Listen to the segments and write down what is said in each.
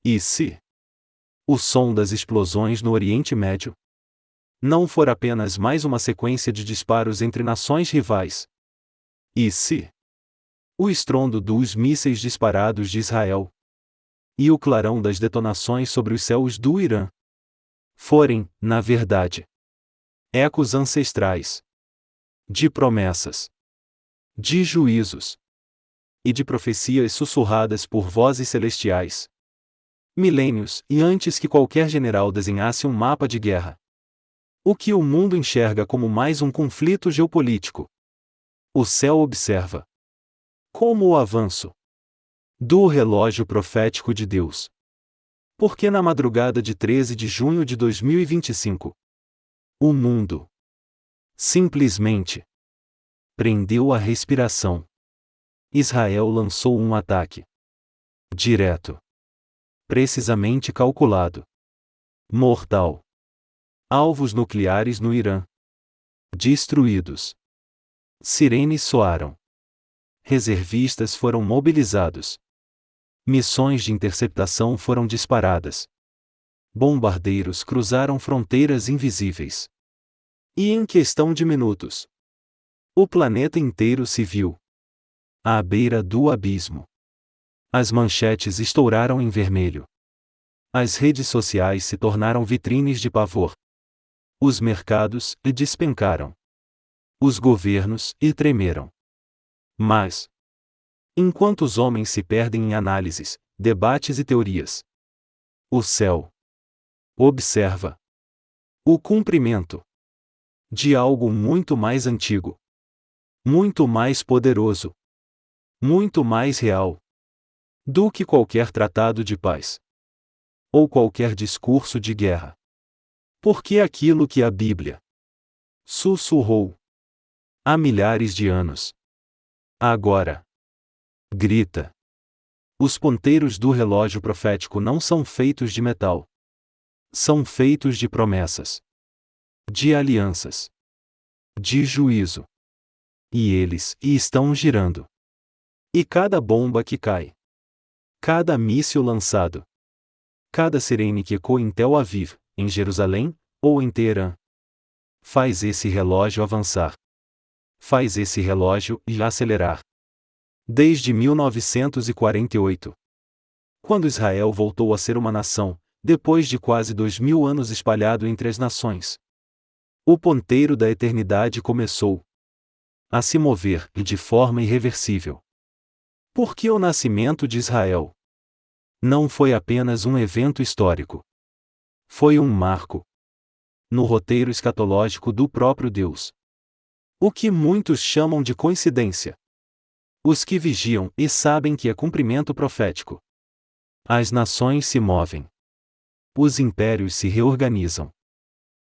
E se o som das explosões no Oriente Médio não for apenas mais uma sequência de disparos entre nações rivais? E se o estrondo dos mísseis disparados de Israel e o clarão das detonações sobre os céus do Irã forem, na verdade, ecos ancestrais de promessas, de juízos e de profecias sussurradas por vozes celestiais, milênios e antes que qualquer general desenhasse um mapa de guerra? O que o mundo enxerga como mais um conflito geopolítico, o céu observa como o avanço do relógio profético de Deus. Porque na madrugada de 13 de junho de 2025, o mundo simplesmente prendeu a respiração. Israel lançou um ataque direto, precisamente calculado, mortal. Alvos nucleares no Irã destruídos. Sirenes soaram. Reservistas foram mobilizados. Missões de interceptação foram disparadas. Bombardeiros cruzaram fronteiras invisíveis. E em questão de minutos, o planeta inteiro se viu à beira do abismo. As manchetes estouraram em vermelho. As redes sociais se tornaram vitrines de pavor. Os mercados despencaram. Os governos tremeram. Mas, enquanto os homens se perdem em análises, debates e teorias, o céu observa o cumprimento de algo muito mais antigo, muito mais poderoso, muito mais real do que qualquer tratado de paz ou qualquer discurso de guerra. Porque aquilo que a Bíblia sussurrou há milhares de anos agora grita. Os ponteiros do relógio profético não são feitos de metal. São feitos de promessas, de alianças, de juízo. E eles estão girando. E cada bomba que cai, cada míssil lançado, cada sirene que ecoa em Tel Aviv, em Jerusalém, ou em Teherã, faz esse relógio avançar. Faz esse relógio acelerar. Desde 1948, quando Israel voltou a ser uma nação, depois de quase 2000 anos espalhado entre as nações, o ponteiro da eternidade começou a se mover de forma irreversível. Porque o nascimento de Israel não foi apenas um evento histórico. Foi um marco no roteiro escatológico do próprio Deus. O que muitos chamam de coincidência. Os que vigiam e sabem que é cumprimento profético. As nações se movem. Os impérios se reorganizam.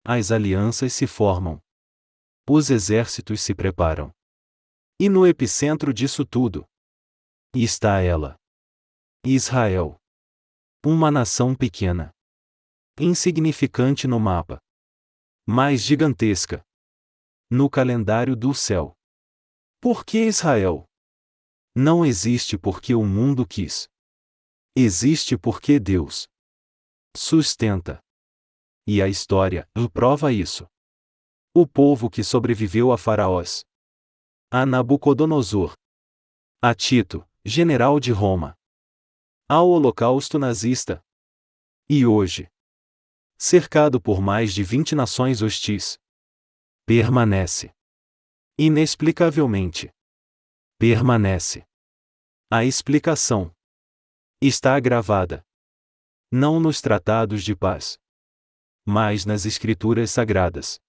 As alianças se formam. Os exércitos se preparam. E no epicentro disso tudo está ela, Israel. Uma nação pequena, insignificante no mapa, mas gigantesca no calendário do céu. Por que Israel? Não existe porque o mundo quis. Existe porque Deus sustenta. E a história prova isso. O povo que sobreviveu a Faraós, a Nabucodonosor, a Tito, general de Roma, ao Holocausto nazista. E hoje, cercado por mais de 20 nações hostis, permanece. Inexplicavelmente. Permanece. A explicação está gravada não nos tratados de paz, mas nas Escrituras Sagradas.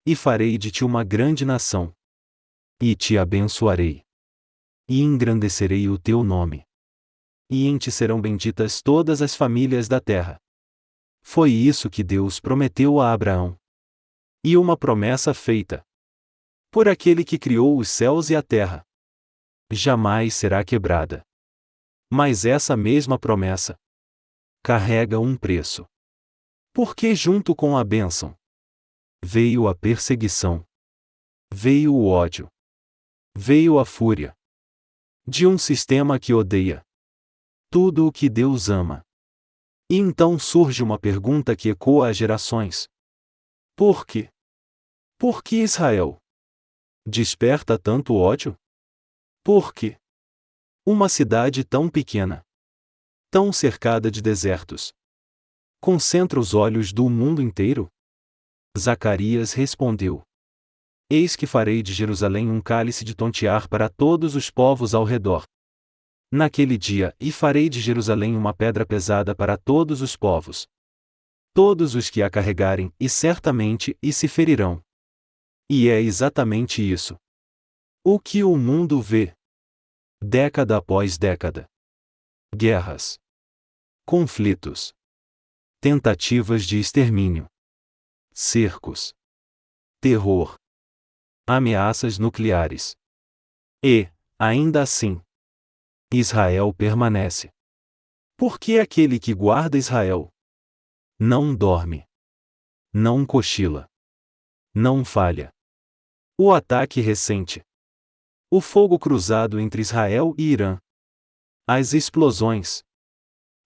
E farei de ti uma grande nação. E te abençoarei. E engrandecerei o teu nome. E em ti serão benditas todas as famílias da terra. Foi isso que Deus prometeu a Abraão. E uma promessa feita por aquele que criou os céus e a terra jamais será quebrada. Mas essa mesma promessa carrega um preço. Porque junto com a bênção veio a perseguição, veio o ódio, veio a fúria de um sistema que odeia tudo o que Deus ama. E então surge uma pergunta que ecoa às gerações. Por quê? Por que Israel desperta tanto ódio? Por quê? Uma cidade tão pequena, tão cercada de desertos, concentra os olhos do mundo inteiro? Zacarias respondeu: Eis que farei de Jerusalém um cálice de tontear para todos os povos ao redor. Naquele dia, e farei de Jerusalém uma pedra pesada para todos os povos. Todos os que a carregarem, e certamente, e se ferirão. E é exatamente isso o que o mundo vê. Década após década. Guerras. Conflitos. Tentativas de extermínio. Cercos. Terror. Ameaças nucleares. E, ainda assim, Israel permanece. Porque aquele que guarda Israel não dorme, não cochila, não falha. O ataque recente. O fogo cruzado entre Israel e Irã. As explosões.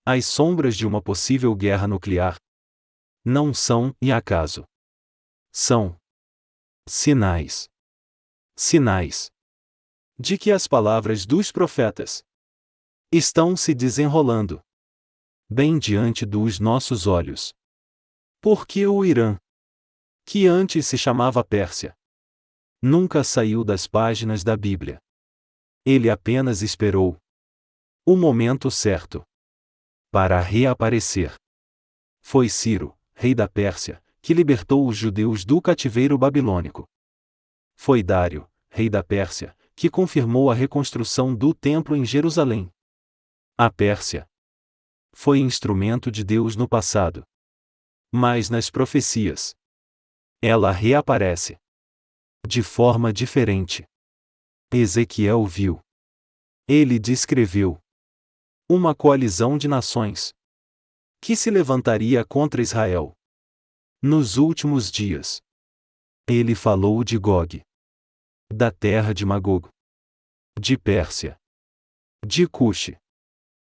As sombras de uma possível guerra nuclear. Não são, e acaso. São sinais. Sinais de que as palavras dos profetas estão se desenrolando bem diante dos nossos olhos. Porque o Irã, que antes se chamava Pérsia, nunca saiu das páginas da Bíblia. Ele apenas esperou o momento certo para reaparecer. Foi Ciro, rei da Pérsia, que libertou os judeus do cativeiro babilônico. Foi Dário, rei da Pérsia, que confirmou a reconstrução do templo em Jerusalém. A Pérsia foi instrumento de Deus no passado. Mas nas profecias, ela reaparece de forma diferente. Ezequiel viu. Ele descreveu uma coalizão de nações que se levantaria contra Israel nos últimos dias. Ele falou de Gog, da terra de Magog, de Pérsia, de Cuxe,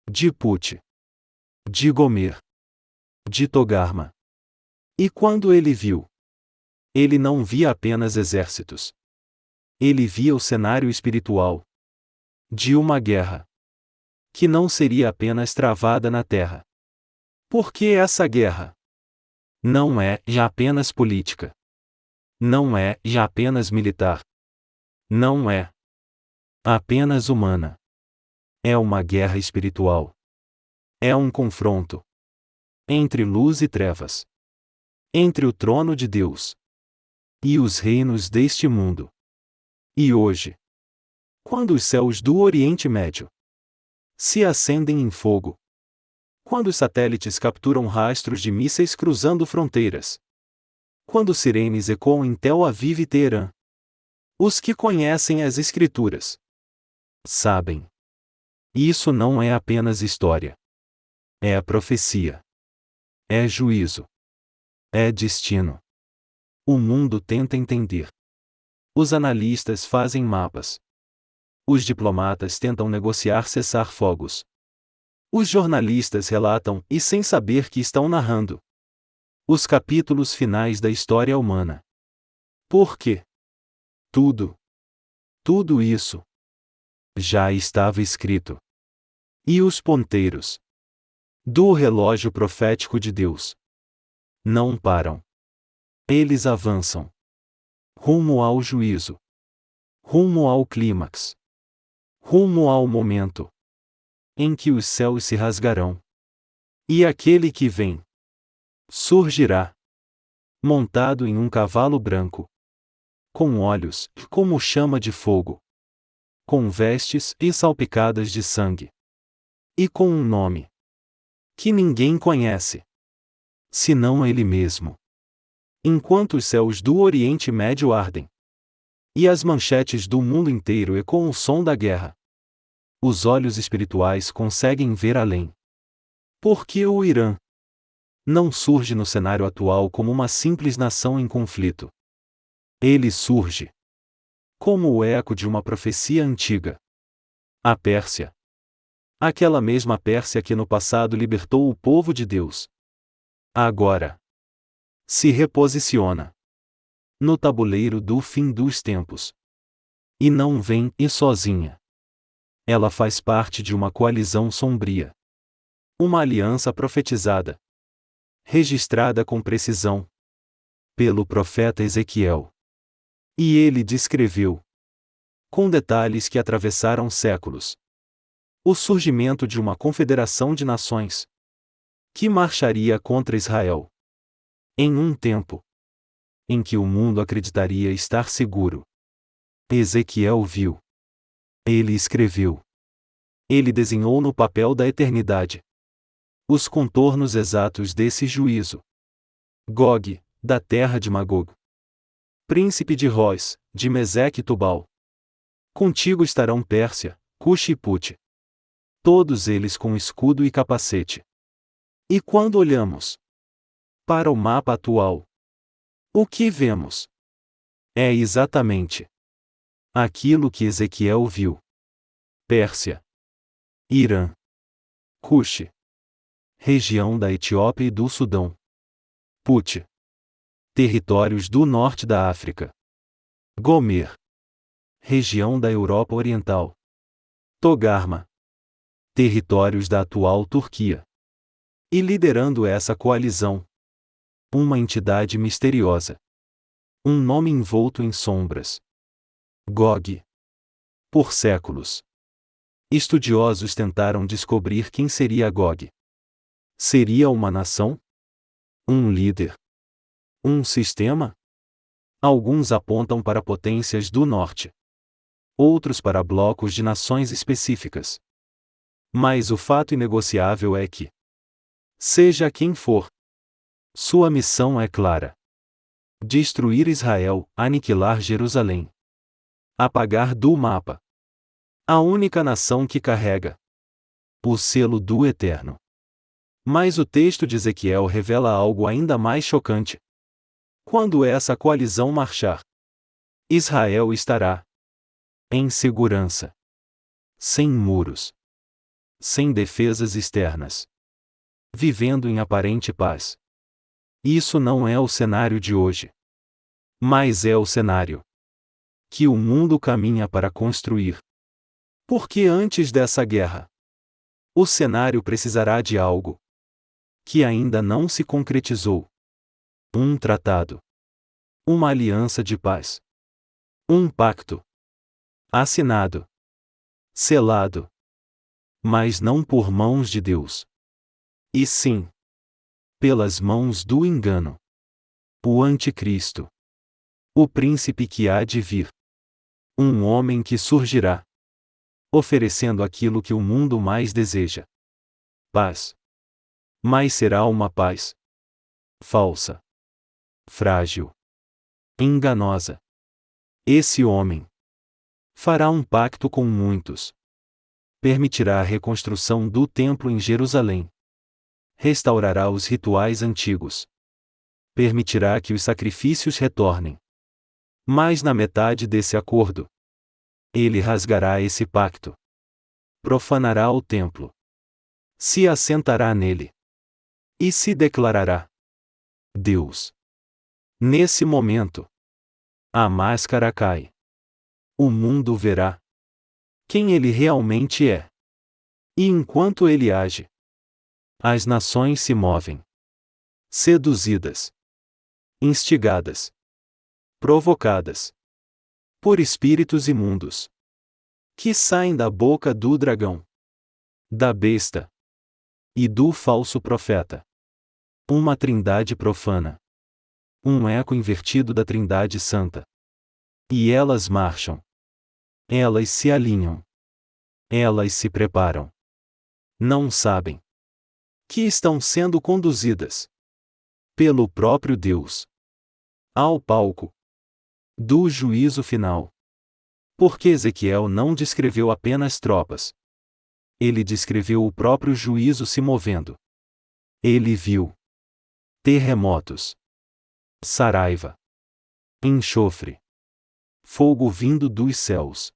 de Pute, de Gomer, de Togarma. E quando ele viu, ele não via apenas exércitos. Ele via o cenário espiritual de uma guerra que não seria apenas travada na terra. Porque essa guerra não é já apenas política. Não é já apenas militar. Não é apenas humana. É uma guerra espiritual. É um confronto entre luz e trevas. Entre o trono de Deus e os reinos deste mundo. E hoje, quando os céus do Oriente Médio se acendem em fogo, quando os satélites capturam rastros de mísseis cruzando fronteiras, quando sirenes ecoam em Tel Aviv e Teherã, os que conhecem as Escrituras sabem. Isso não é apenas história. É a profecia. É juízo. É destino. O mundo tenta entender. Os analistas fazem mapas. Os diplomatas tentam negociar cessar-fogos. Os jornalistas relatam, e sem saber que estão narrando, os capítulos finais da história humana. Por quê? Tudo isso já estava escrito. E os ponteiros do relógio profético de Deus não param. Eles avançam rumo ao juízo, rumo ao clímax, rumo ao momento em que os céus se rasgarão. E aquele que vem surgirá montado em um cavalo branco, com olhos como chama de fogo, com vestes e salpicadas de sangue, e com um nome que ninguém conhece, senão ele mesmo. Enquanto os céus do Oriente Médio ardem, e as manchetes do mundo inteiro ecoam o som da guerra, os olhos espirituais conseguem ver além. Porque o Irã não surge no cenário atual como uma simples nação em conflito. Ele surge como o eco de uma profecia antiga. A Pérsia Aquela mesma Pérsia que no passado libertou o povo de Deus. Agora se reposiciona no tabuleiro do fim dos tempos. E não vem sozinha. Ela faz parte de uma coalizão sombria. Uma aliança profetizada, registrada com precisão pelo profeta Ezequiel. E ele descreveu, com detalhes que atravessaram séculos, o surgimento de uma confederação de nações que marcharia contra Israel. Em um tempo em que o mundo acreditaria estar seguro. Ezequiel viu. Ele escreveu. Ele desenhou no papel da eternidade os contornos exatos desse juízo. Gog, da terra de Magog, príncipe de Rois, de Meseque e Tubal. Contigo estarão Pérsia, Cuxi e Pute. Todos eles com escudo e capacete. E quando olhamos para o mapa atual, o que vemos? É exatamente aquilo que Ezequiel viu. Pérsia, Irã, Cuxi, região da Etiópia e do Sudão. Pute, territórios do norte da África. Gomer, região da Europa Oriental. Togarma, territórios da atual Turquia. E liderando essa coalizão, uma entidade misteriosa. Um nome envolto em sombras. Gog. Por séculos, estudiosos tentaram descobrir quem seria Gog. Seria uma nação? Um líder? Um sistema? Alguns apontam para potências do norte. Outros para blocos de nações específicas. Mas o fato inegociável é que, seja quem for, sua missão é clara: destruir Israel, aniquilar Jerusalém. Apagar do mapa a única nação que carrega o selo do Eterno. Mas o texto de Ezequiel revela algo ainda mais chocante. Quando essa coalizão marchar, Israel estará em segurança, sem muros, sem defesas externas, vivendo em aparente paz. Isso não é o cenário de hoje, mas é o cenário que o mundo caminha para construir. Porque antes dessa guerra, o cenário precisará de algo que ainda não se concretizou. Um tratado. Uma aliança de paz. Um pacto. Assinado. Selado. Mas não por mãos de Deus. E sim, pelas mãos do engano. O anticristo. O príncipe que há de vir. Um homem que surgirá, oferecendo aquilo que o mundo mais deseja: paz. Mas será uma paz falsa, frágil, enganosa. Esse homem fará um pacto com muitos. Permitirá a reconstrução do templo em Jerusalém. Restaurará os rituais antigos. Permitirá que os sacrifícios retornem. Mas na metade desse acordo, ele rasgará esse pacto. Profanará o templo. Se assentará nele. E se declarará Deus. Nesse momento, a máscara cai. O mundo verá quem ele realmente é. E enquanto ele age, as nações se movem, seduzidas, instigadas, provocadas por espíritos imundos que saem da boca do dragão, da besta e do falso profeta. Uma trindade profana. Um eco invertido da Trindade Santa. E elas marcham. Elas se alinham. Elas se preparam. Não sabem que estão sendo conduzidas pelo próprio Deus ao palco do juízo final. Porque Ezequiel não descreveu apenas tropas. Ele descreveu o próprio juízo se movendo. Ele viu terremotos, saraiva, enxofre, fogo vindo dos céus.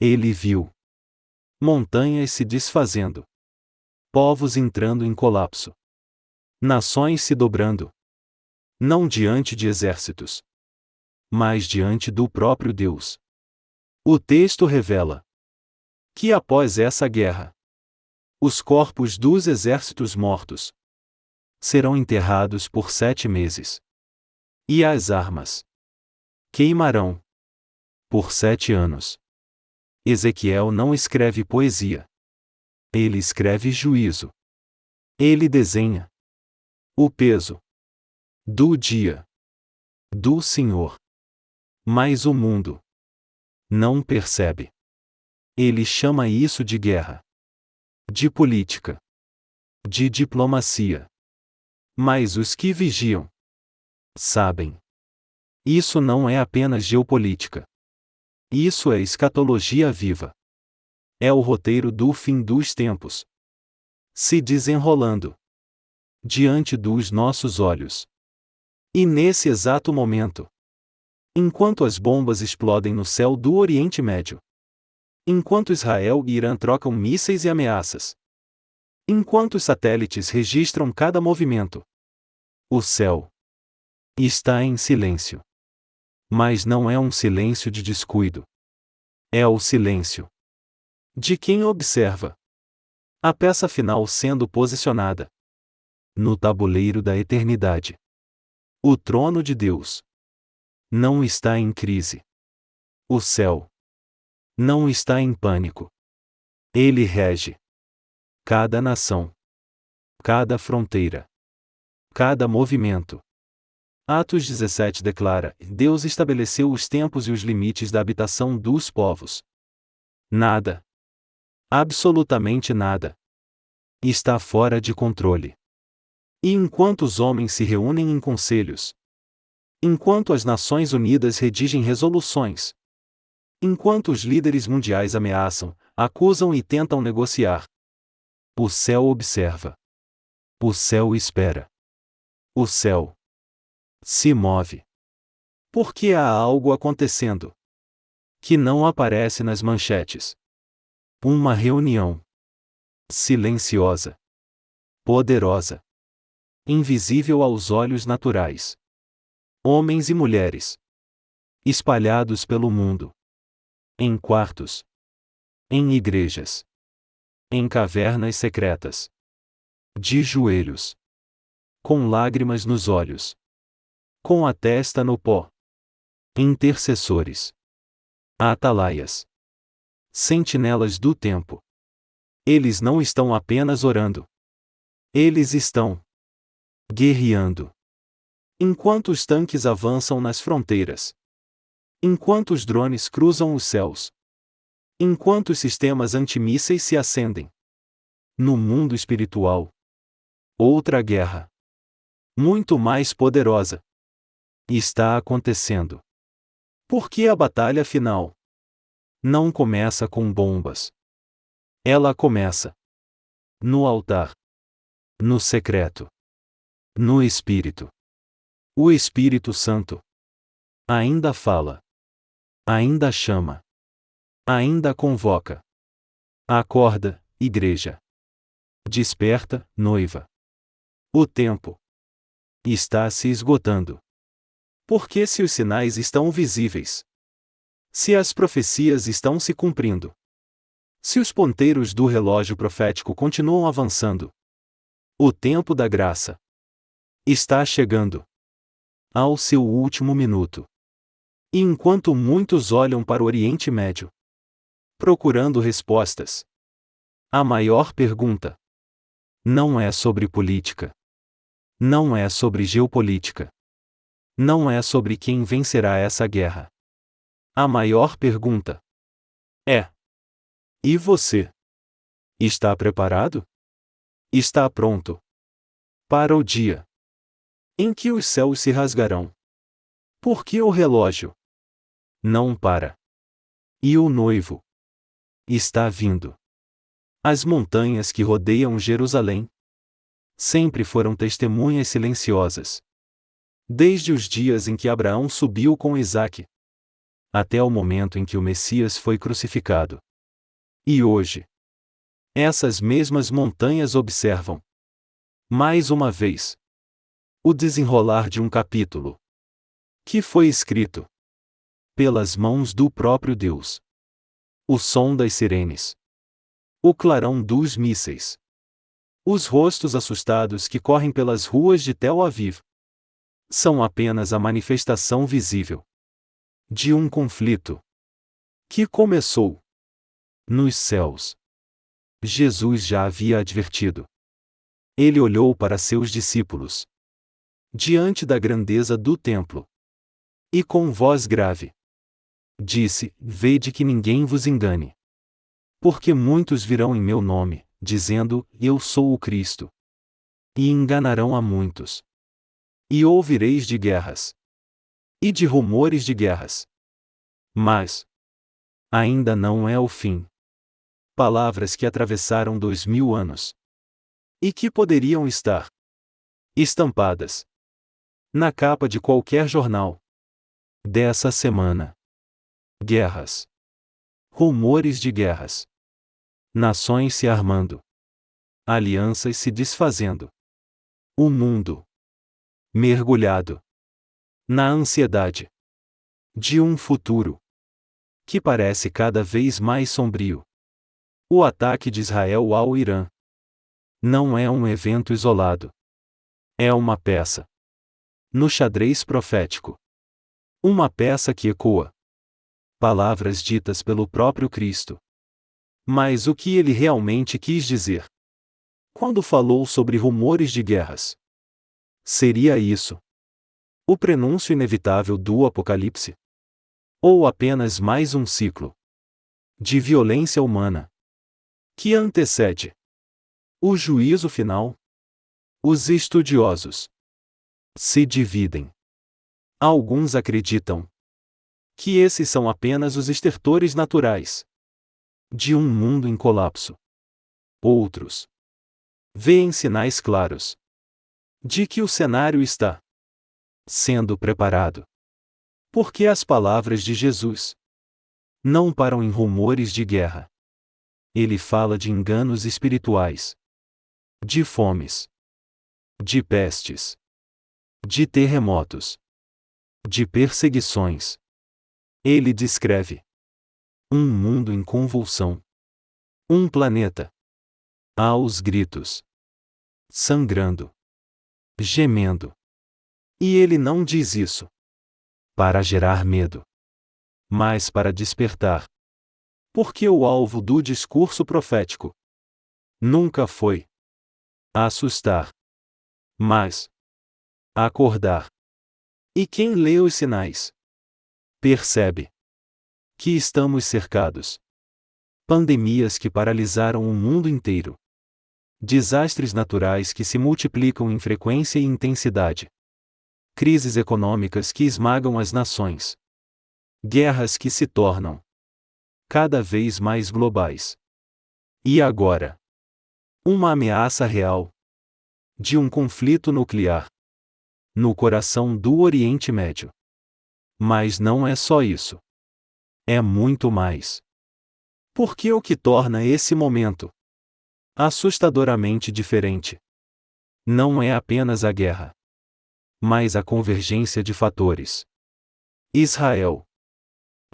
Ele viu montanhas se desfazendo, povos entrando em colapso, nações se dobrando, não diante de exércitos, mas diante do próprio Deus. O texto revela que após essa guerra, os corpos dos exércitos mortos serão enterrados por 7 meses, e as armas queimarão por 7 anos. Ezequiel não escreve poesia. Ele escreve juízo. Ele desenha o peso do dia do Senhor. Mas o mundo não percebe. Ele chama isso de guerra, de política, de diplomacia. Mas os que vigiam sabem. Isso não é apenas geopolítica. Isso é escatologia viva. É o roteiro do fim dos tempos se desenrolando diante dos nossos olhos. E nesse exato momento, enquanto as bombas explodem no céu do Oriente Médio, enquanto Israel e Irã trocam mísseis e ameaças, enquanto os satélites registram cada movimento, o céu está em silêncio. Mas não é um silêncio de descuido. É o silêncio de quem observa a peça final sendo posicionada no tabuleiro da eternidade. O trono de Deus não está em crise. O céu não está em pânico. Ele rege cada nação, cada fronteira, cada movimento. Atos 17 declara: Deus estabeleceu os tempos e os limites da habitação dos povos. Nada, absolutamente nada, está fora de controle. E enquanto os homens se reúnem em conselhos, enquanto as Nações Unidas redigem resoluções, enquanto os líderes mundiais ameaçam, acusam e tentam negociar, o céu observa. O céu espera. O céu se move. Porque há algo acontecendo que não aparece nas manchetes. Uma reunião silenciosa, poderosa, invisível aos olhos naturais. Homens e mulheres espalhados pelo mundo, em quartos, em igrejas, em cavernas secretas, de joelhos, com lágrimas nos olhos, com a testa no pó. Intercessores, atalaias, sentinelas do tempo. Eles não estão apenas orando. Eles estão guerreando. Enquanto os tanques avançam nas fronteiras, enquanto os drones cruzam os céus, enquanto os sistemas antimísseis se acendem. No mundo espiritual, outra guerra, muito mais poderosa, está acontecendo. Porque a batalha final não começa com bombas. Ela começa no altar, no secreto, no Espírito. O Espírito Santo ainda fala, ainda chama, ainda convoca. Acorda, igreja. Desperta, noiva. O tempo está se esgotando. Porque se os sinais estão visíveis, se as profecias estão se cumprindo, se os ponteiros do relógio profético continuam avançando, o tempo da graça está chegando ao seu último minuto. E enquanto muitos olham para o Oriente Médio, procurando respostas, a maior pergunta não é sobre política, não é sobre geopolítica, não é sobre quem vencerá essa guerra. A maior pergunta é: e você? Está preparado? Está pronto para o dia em que os céus se rasgarão? Porque o relógio não para. E o noivo está vindo. As montanhas que rodeiam Jerusalém sempre foram testemunhas silenciosas. Desde os dias em que Abraão subiu com Isaque, até o momento em que o Messias foi crucificado. E hoje, essas mesmas montanhas observam, mais uma vez, o desenrolar de um capítulo que foi escrito pelas mãos do próprio Deus. O som das sirenes, o clarão dos mísseis, os rostos assustados que correm pelas ruas de Tel Aviv, são apenas a manifestação visível de um conflito que começou nos céus. Jesus já havia advertido. Ele olhou para seus discípulos diante da grandeza do templo e com voz grave disse: Vede que ninguém vos engane. Porque muitos virão em meu nome, dizendo: Eu sou o Cristo. E enganarão a muitos. E ouvireis de guerras e de rumores de guerras. Mas ainda não é o fim. Palavras que atravessaram 2000 anos e que poderiam estar estampadas na capa de qualquer jornal dessa semana. Guerras. Rumores de guerras. Nações se armando. Alianças se desfazendo. O mundo mergulhado na ansiedade de um futuro que parece cada vez mais sombrio. O ataque de Israel ao Irã não é um evento isolado. É uma peça no xadrez profético. Uma peça que ecoa palavras ditas pelo próprio Cristo. Mas o que ele realmente quis dizer quando falou sobre rumores de guerras? Seria isso o prenúncio inevitável do Apocalipse? Ou apenas mais um ciclo de violência humana que antecede o juízo final? Os estudiosos se dividem. Alguns acreditam que esses são apenas os estertores naturais de um mundo em colapso. Outros veem sinais claros de que o cenário está sendo preparado. Porque as palavras de Jesus não param em rumores de guerra. Ele fala de enganos espirituais, de fomes, de pestes, de terremotos, de perseguições. Ele descreve um mundo em convulsão, um planeta aos gritos, sangrando, gemendo. E ele não diz isso para gerar medo, mas para despertar. Porque o alvo do discurso profético nunca foi assustar, mas acordar. E quem lê os sinais percebe que estamos cercados. Pandemias que paralisaram o mundo inteiro. Desastres naturais que se multiplicam em frequência e intensidade. Crises econômicas que esmagam as nações. Guerras que se tornam cada vez mais globais. E agora? Uma ameaça real de um conflito nuclear no coração do Oriente Médio. Mas não é só isso. É muito mais. Porque o que torna esse momento assustadoramente diferente não é apenas a guerra, mas a convergência de fatores. Israel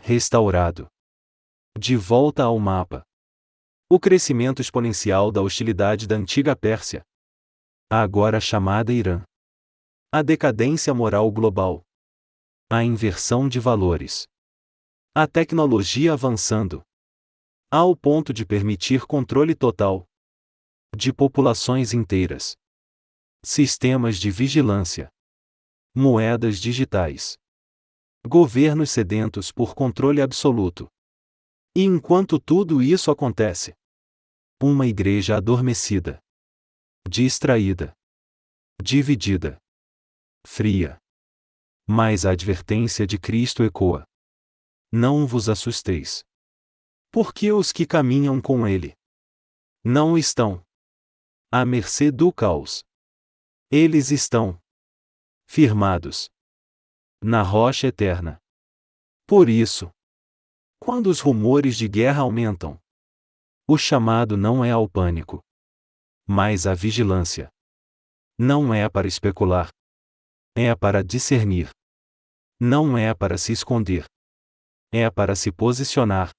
restaurado, de volta ao mapa. O crescimento exponencial da hostilidade da antiga Pérsia, agora chamada Irã. A decadência moral global. A inversão de valores. A tecnologia avançando ao ponto de permitir controle total de populações inteiras. Sistemas de vigilância. Moedas digitais. Governos sedentos por controle absoluto. E enquanto tudo isso acontece, uma igreja adormecida, distraída, dividida, fria. Mas a advertência de Cristo ecoa: não vos assusteis. Porque os que caminham com Ele não estão à mercê do caos. Eles estão firmados na rocha eterna. Por isso, quando os rumores de guerra aumentam, O chamado não é ao pânico, mas à vigilância. Não é para especular. É para discernir. Não é para se esconder. É para se posicionar.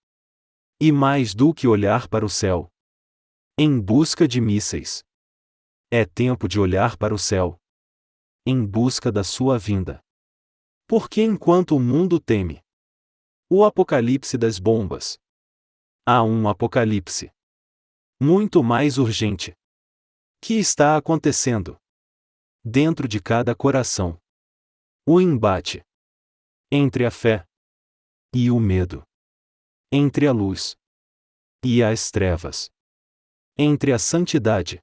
E mais do que olhar para o céu, em busca de mísseis. É tempo de olhar para o céu, em busca da sua vinda. Porque enquanto o mundo teme o apocalipse das bombas, há um apocalipse muito mais urgente que está acontecendo dentro de cada coração. O embate entre a fé e o medo, entre a luz e as trevas, entre a santidade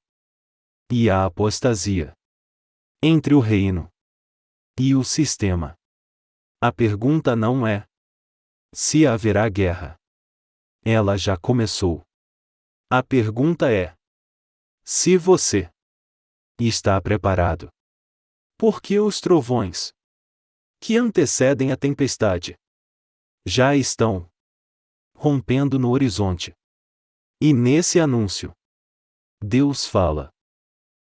e a apostasia, entre o reino e o sistema. A pergunta não é se haverá guerra. Ela já começou. A pergunta é se você está preparado. Porque os trovões que antecedem a tempestade já estão rompendo no horizonte. E nesse anúncio, Deus fala.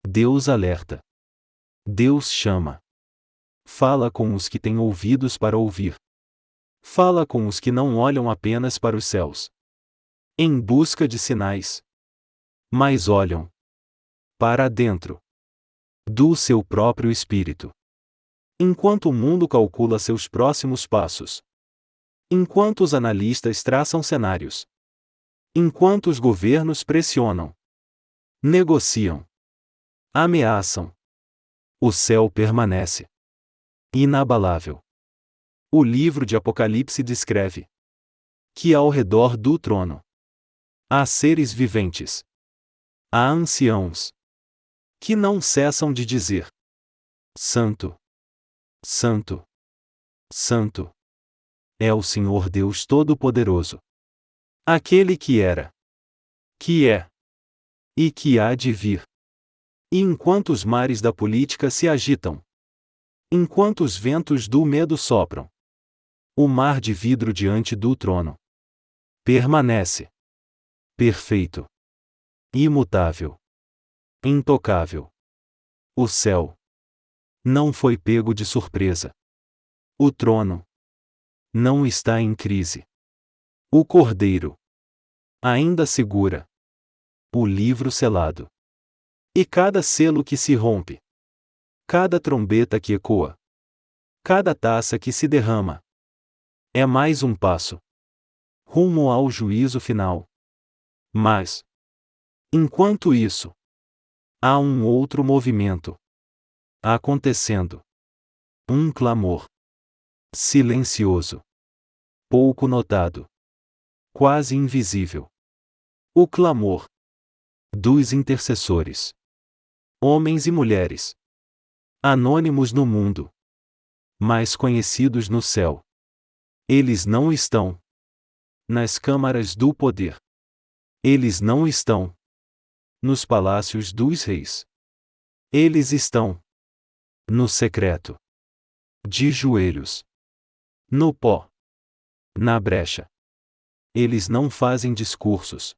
Deus alerta. Deus chama. Fala com os que têm ouvidos para ouvir. Fala com os que não olham apenas para os céus, em busca de sinais, mas olham para dentro do seu próprio espírito. Enquanto o mundo calcula seus próximos passos, enquanto os analistas traçam cenários, enquanto os governos pressionam, negociam, ameaçam, o céu permanece inabalável. O livro de Apocalipse descreve que ao redor do trono há seres viventes, há anciãos que não cessam de dizer: Santo, Santo, Santo é o Senhor Deus Todo-Poderoso, aquele que era, que é e que há de vir. E enquanto os mares da política se agitam, enquanto os ventos do medo sopram, o mar de vidro diante do trono permanece perfeito, imutável, intocável. O céu não foi pego de surpresa. O trono não está em crise. O Cordeiro ainda segura o livro selado. E cada selo que se rompe, cada trombeta que ecoa, cada taça que se derrama, é mais um passo rumo ao juízo final. Mas, enquanto isso, há um outro movimento acontecendo. Um clamor silencioso, pouco notado, quase invisível. O clamor dos intercessores. Homens e mulheres anônimos no mundo, mas conhecidos no céu. Eles não estão nas câmaras do poder. Eles não estão nos palácios dos reis. Eles estão no secreto, de joelhos, no pó, na brecha. Eles não fazem discursos.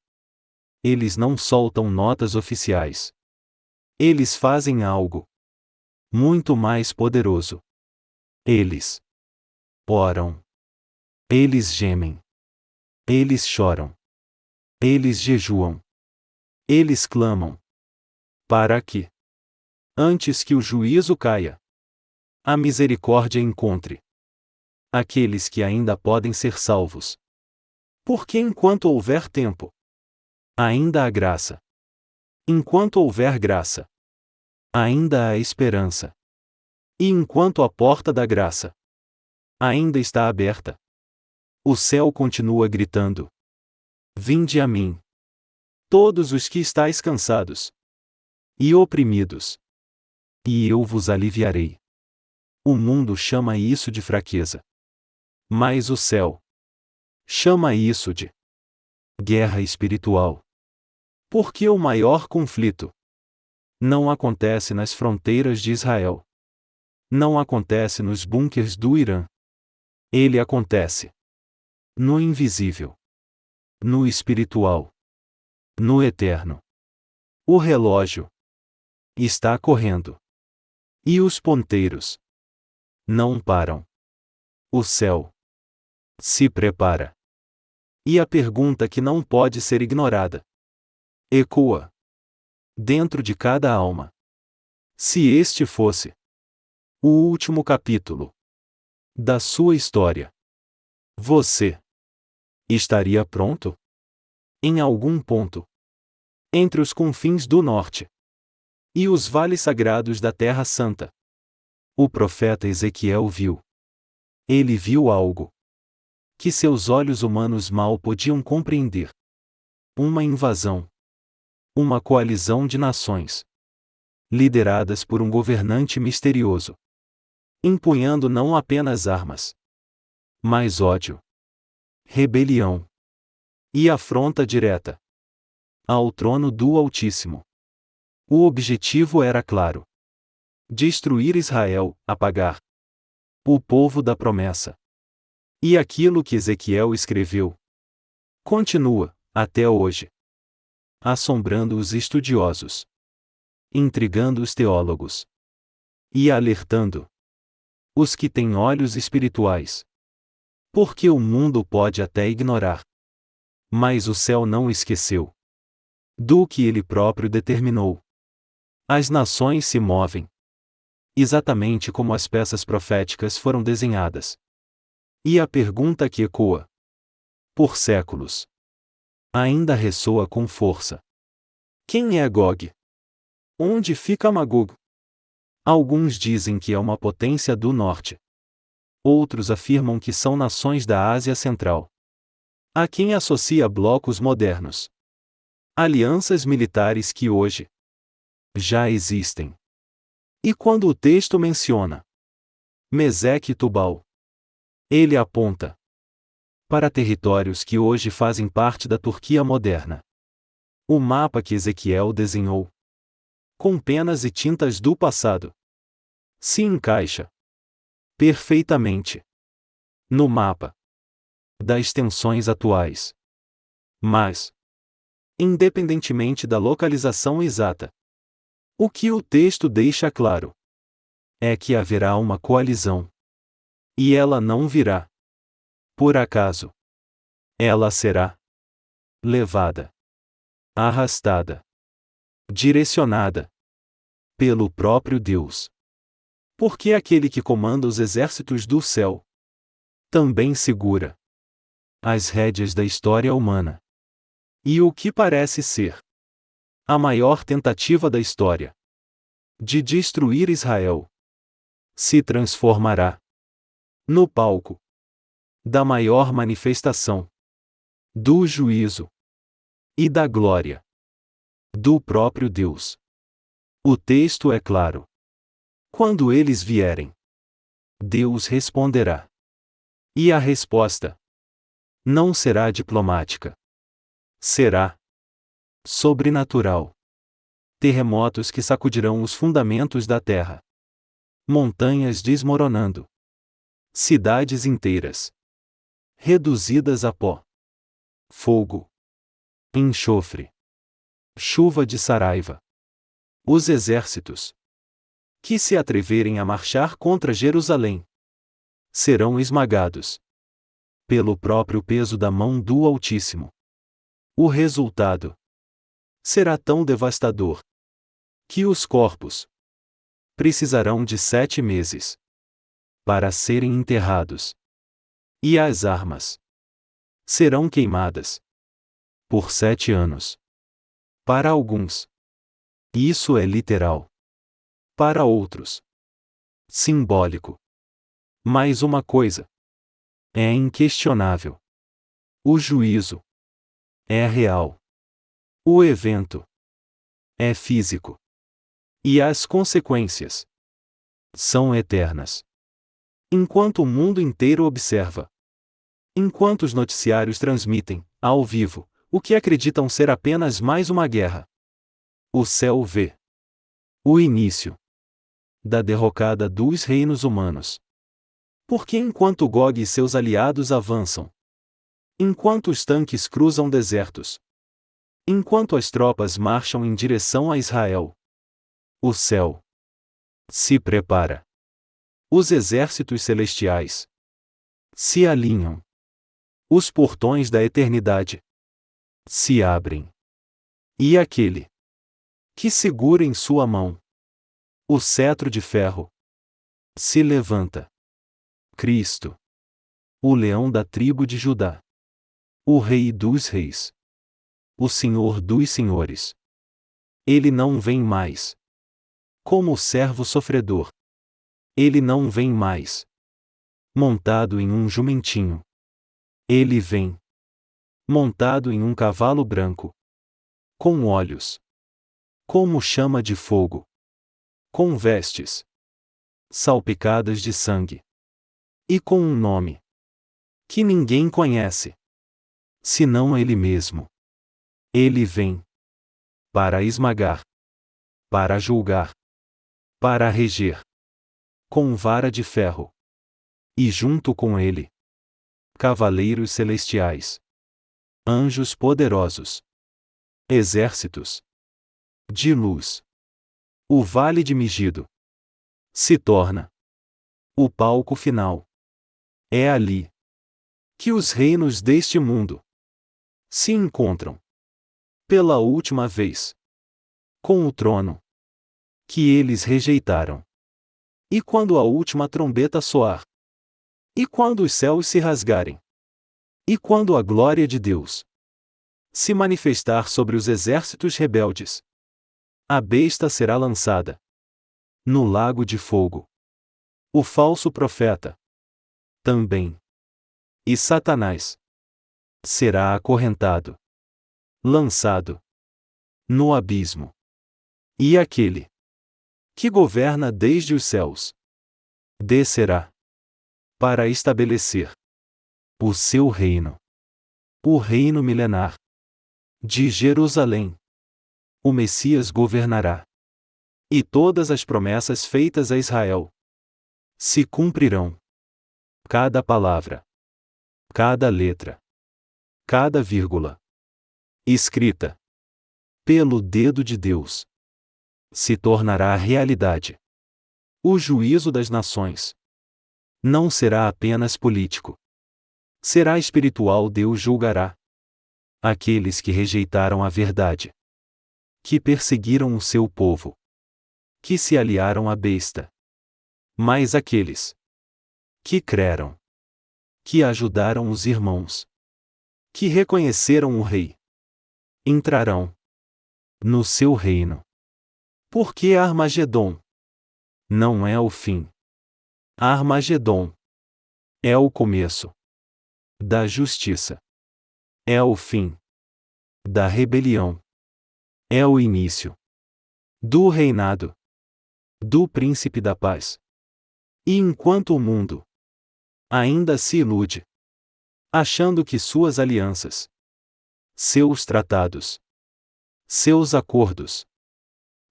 Eles não soltam notas oficiais. Eles fazem algo muito mais poderoso. Eles oram. Eles gemem. Eles choram. Eles jejuam. Eles clamam. Para que, antes que o juízo caia, a misericórdia encontre aqueles que ainda podem ser salvos. Porque enquanto houver tempo, ainda há graça. Enquanto houver graça, ainda há esperança. E enquanto a porta da graça ainda está aberta, o céu continua gritando: Vinde a mim, todos os que estáis cansados e oprimidos, e eu vos aliviarei. O mundo chama isso de fraqueza. Mas o céu chama isso de guerra espiritual. Porque o maior conflito não acontece nas fronteiras de Israel. Não acontece nos bunkers do Irã. Ele acontece no invisível, no espiritual. No eterno. O relógio está correndo. E os ponteiros não param. O céu se prepara. E a pergunta que não pode ser ignorada ecoa dentro de cada alma. Se este fosse o último capítulo da sua história, você estaria pronto? Em algum ponto entre os confins do norte e os vales sagrados da Terra Santa, o profeta Ezequiel viu. Ele viu algo que seus olhos humanos mal podiam compreender. Uma invasão. Uma coalizão de nações, lideradas por um governante misterioso, empunhando não apenas armas, mas ódio, rebelião e afronta direta ao trono do Altíssimo. O objetivo era claro: destruir Israel, apagar o povo da promessa. E aquilo que Ezequiel escreveu continua, até hoje, assombrando os estudiosos, intrigando os teólogos e alertando os que têm olhos espirituais. Porque o mundo pode até ignorar, mas o céu não esqueceu do que ele próprio determinou. As nações se movem exatamente como as peças proféticas foram desenhadas. E a pergunta que ecoa por séculos ainda ressoa com força: quem é Gog? Onde fica Magog? Alguns dizem que é uma potência do norte. Outros afirmam que são nações da Ásia Central. Há quem associa blocos modernos, alianças militares que hoje já existem. E quando o texto menciona Meseque e Tubal, ele aponta para territórios que hoje fazem parte da Turquia moderna. O mapa que Ezequiel desenhou com penas e tintas do passado se encaixa perfeitamente no mapa das tensões atuais. Mas, independentemente da localização exata, o que o texto deixa claro é que haverá uma coalizão. E ela não virá por acaso. Ela será levada, arrastada, direcionada pelo próprio Deus. Porque aquele que comanda os exércitos do céu também segura as rédeas da história humana. E o que parece ser a maior tentativa da história de destruir Israel se transformará no palco da maior manifestação do juízo e da glória do próprio Deus. O texto é claro. Quando eles vierem, Deus responderá. E a resposta não será diplomática. Será sobrenatural. Terremotos que sacudirão os fundamentos da terra. Montanhas desmoronando. Cidades inteiras reduzidas a pó. Fogo. Enxofre. Chuva de saraiva. Os exércitos que se atreverem a marchar contra Jerusalém serão esmagados pelo próprio peso da mão do Altíssimo. O resultado será tão devastador que os corpos precisarão de 7 meses para serem enterrados. E as armas serão queimadas por 7 anos. Para alguns, isso é literal. Para outros, simbólico. Mas uma coisa é inquestionável: o juízo é real. O evento é físico. E as consequências são eternas. Enquanto o mundo inteiro observa, enquanto os noticiários transmitem, ao vivo, o que acreditam ser apenas mais uma guerra, o céu vê o início da derrocada dos reinos humanos. Porque enquanto Gog e seus aliados avançam, enquanto os tanques cruzam desertos, Enquanto as tropas marcham em direção a Israel, o céu se prepara. Os exércitos celestiais se alinham. Os portões da eternidade se abrem. E aquele que segura em sua mão o cetro de ferro se levanta. Cristo, o leão da tribo de Judá, o Rei dos reis, o Senhor dos senhores. Ele não vem mais como o servo sofredor. Ele não vem mais montado em um jumentinho. Ele vem montado em um cavalo branco, com olhos como chama de fogo, com vestes salpicadas de sangue, e com um nome que ninguém conhece, senão ele mesmo. Ele vem para esmagar, para julgar, para reger, com vara de ferro. E junto com ele, cavaleiros celestiais, anjos poderosos, exércitos de luz. O vale de Megido se torna o palco final. É ali que os reinos deste mundo se encontram pela última vez com o trono que eles rejeitaram. E quando a última trombeta soar, e quando os céus se rasgarem, e quando a glória de Deus se manifestar sobre os exércitos rebeldes, a besta será lançada no lago de fogo. O falso profeta também. E Satanás será acorrentado, lançado no abismo. E aquele que governa desde os céus descerá para estabelecer o seu reino, o reino milenar de Jerusalém. O Messias governará, e todas as promessas feitas a Israel se cumprirão. Cada palavra, cada letra, cada vírgula escrita pelo dedo de Deus se tornará realidade. O juízo das nações não será apenas político. Será espiritual. Deus julgará aqueles que rejeitaram a verdade, que perseguiram o seu povo, que se aliaram à besta. Mas aqueles que creram, que ajudaram os irmãos, que reconheceram o Rei, entrarão no seu reino. Porque Armagedon não é o fim. Armagedon é o começo da justiça. É o fim da rebelião. É o início do reinado do Príncipe da Paz. E enquanto o mundo ainda se ilude, achando que suas alianças, seus tratados, seus acordos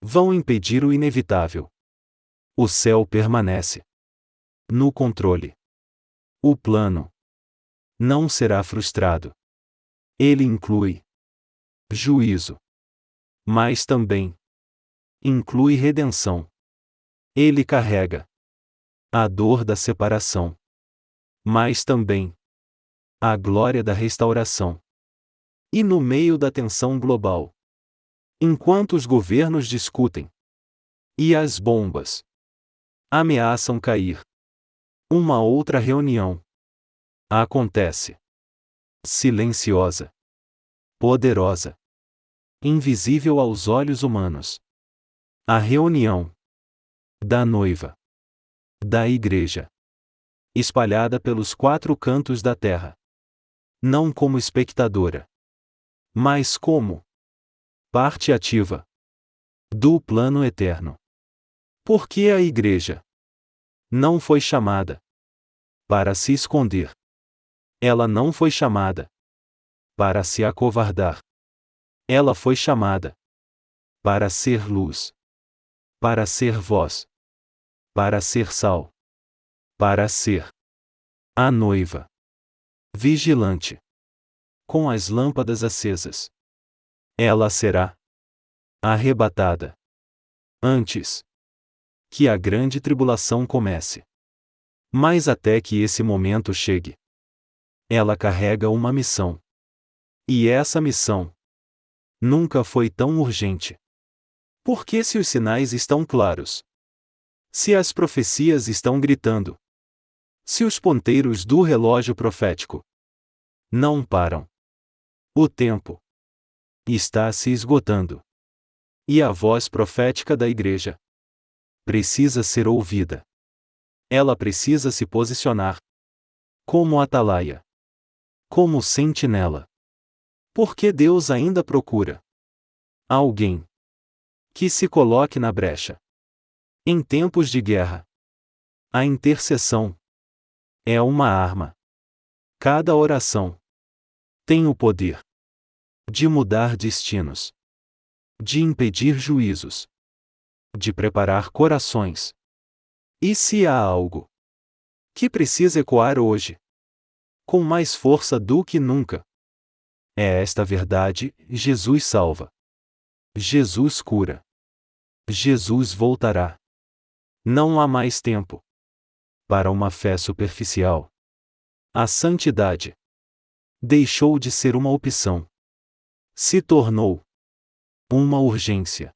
vão impedir o inevitável, o céu permanece no controle. O plano não será frustrado. Ele inclui juízo, mas também inclui redenção. Ele carrega a dor da separação, mas também a glória da restauração. E no meio da tensão global, enquanto os governos discutem e as bombas ameaçam cair, uma outra reunião acontece. Silenciosa, poderosa, invisível aos olhos humanos. A reunião da noiva, da igreja, espalhada pelos 4 cantos da terra. Não como espectadora, mas como parte ativa do plano eterno. Porque a igreja não foi chamada para se esconder. Ela não foi chamada para se acovardar. Ela foi chamada para ser luz, para ser voz, para ser sal, para ser a noiva vigilante, com as lâmpadas acesas. Ela será arrebatada antes que a grande tribulação comece. Mas até que esse momento chegue, ela carrega uma missão. E essa missão nunca foi tão urgente. Porque se os sinais estão claros, se as profecias estão gritando, se os ponteiros do relógio profético não param, o tempo está se esgotando. E a voz profética da igreja precisa ser ouvida. Ela precisa se posicionar como atalaia, como sentinela. Porque Deus ainda procura alguém que se coloque na brecha. Em tempos de guerra, a intercessão é uma arma. Cada oração tem o poder de mudar destinos, de impedir juízos, de preparar corações. E se há algo que precisa ecoar hoje, com mais força do que nunca, é esta verdade: Jesus salva. Jesus cura. Jesus voltará. Não há mais tempo para uma fé superficial. A santidade deixou de ser uma opção. Se tornou uma urgência.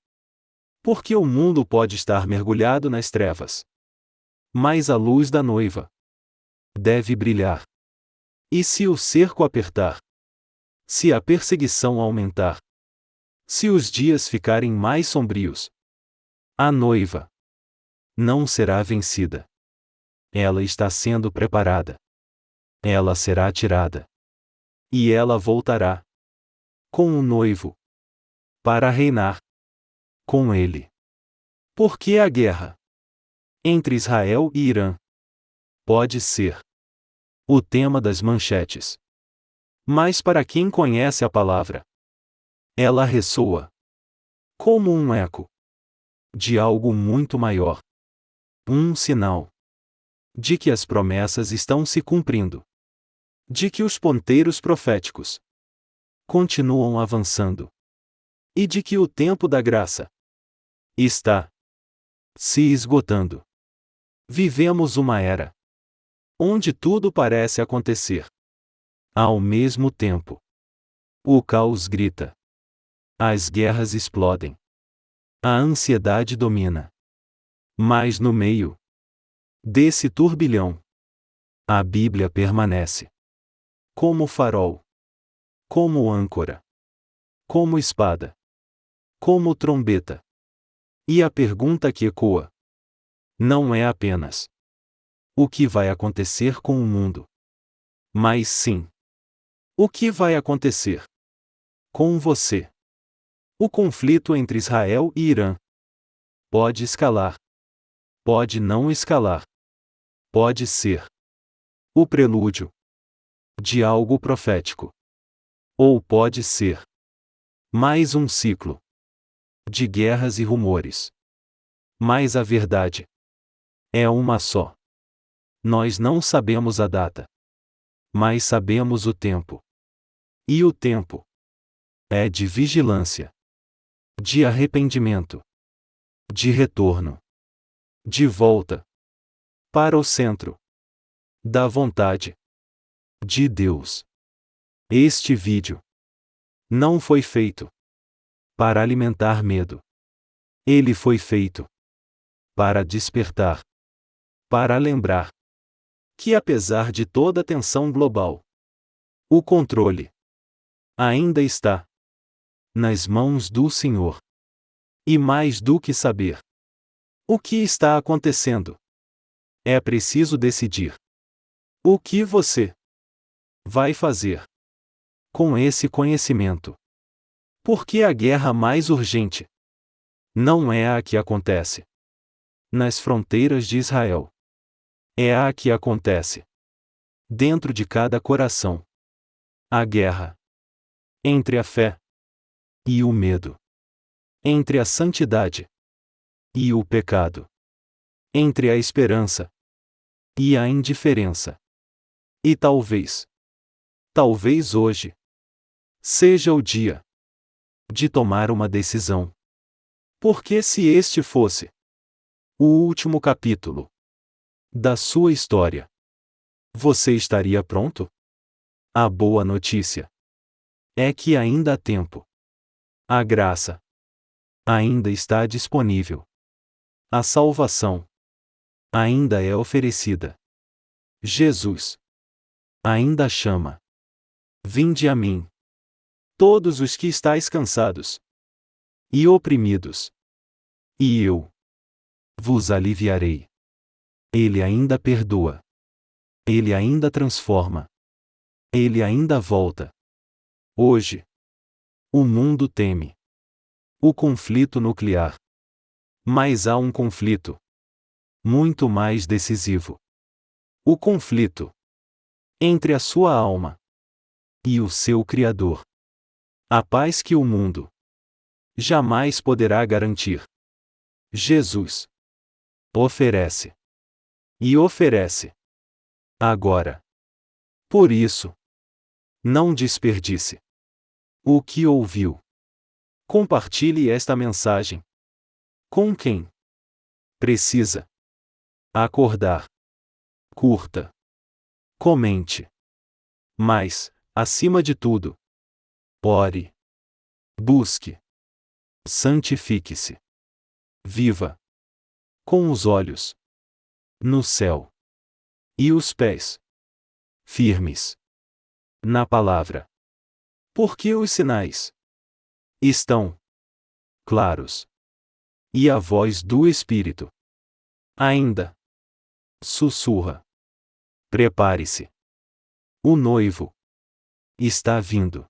Porque o mundo pode estar mergulhado nas trevas, mas a luz da noiva deve brilhar. E se o cerco apertar, se a perseguição aumentar, se os dias ficarem mais sombrios, a noiva não será vencida. Ela está sendo preparada. Ela será tirada. E ela voltará com o noivo para reinar com ele. Porque a guerra entre Israel e Irã pode ser o tema das manchetes. Mas para quem conhece a palavra, ela ressoa como um eco de algo muito maior. Um sinal de que as promessas estão se cumprindo. De que os ponteiros proféticos continuam avançando. E de que o tempo da graça está se esgotando. Vivemos uma era onde tudo parece acontecer ao mesmo tempo. O caos grita. As guerras explodem. A ansiedade domina. Mas no meio desse turbilhão, a Bíblia permanece como farol, como âncora, como espada, como trombeta. E a pergunta que ecoa não é apenas o que vai acontecer com o mundo, mas sim o que vai acontecer com você. O conflito entre Israel e Irã pode escalar, pode não escalar, pode ser o prelúdio de algo profético, ou pode ser mais um ciclo de guerras e rumores. Mas a verdade é uma só. Nós não sabemos a data, mas sabemos o tempo. E o tempo é de vigilância, de arrependimento, de retorno, de volta para o centro da vontade de Deus. Este vídeo não foi feito para alimentar medo. Ele foi feito para despertar, para lembrar que apesar de toda a tensão global, o controle ainda está nas mãos do Senhor. E mais do que saber o que está acontecendo, é preciso decidir o que você vai fazer com esse conhecimento. Porque a guerra mais urgente não é a que acontece nas fronteiras de Israel. É a que acontece dentro de cada coração. A guerra entre a fé e o medo. Entre a santidade e o pecado. Entre a esperança e a indiferença. E talvez hoje seja o dia de tomar uma decisão. Porque se este fosse o último capítulo da sua história, você estaria pronto? A boa notícia é que ainda há tempo. A graça ainda está disponível. A salvação ainda é oferecida. Jesus ainda chama. Vinde a mim, todos os que estáis cansados e oprimidos, e eu vos aliviarei. Ele ainda perdoa. Ele ainda transforma. Ele ainda volta. Hoje, o mundo teme o conflito nuclear. Mas há um conflito muito mais decisivo. O conflito entre a sua alma e o seu Criador. A paz que o mundo jamais poderá garantir. Jesus oferece. E oferece. Agora. Por isso, não desperdice o que ouviu. Compartilhe esta mensagem com quem precisa acordar. Curta. Comente. Mas, acima de tudo, ore. Busque. Santifique-se. Viva. Com os olhos no céu e os pés firmes na palavra. Porque os sinais estão claros. E a voz do Espírito ainda sussurra. Prepare-se. O noivo está vindo.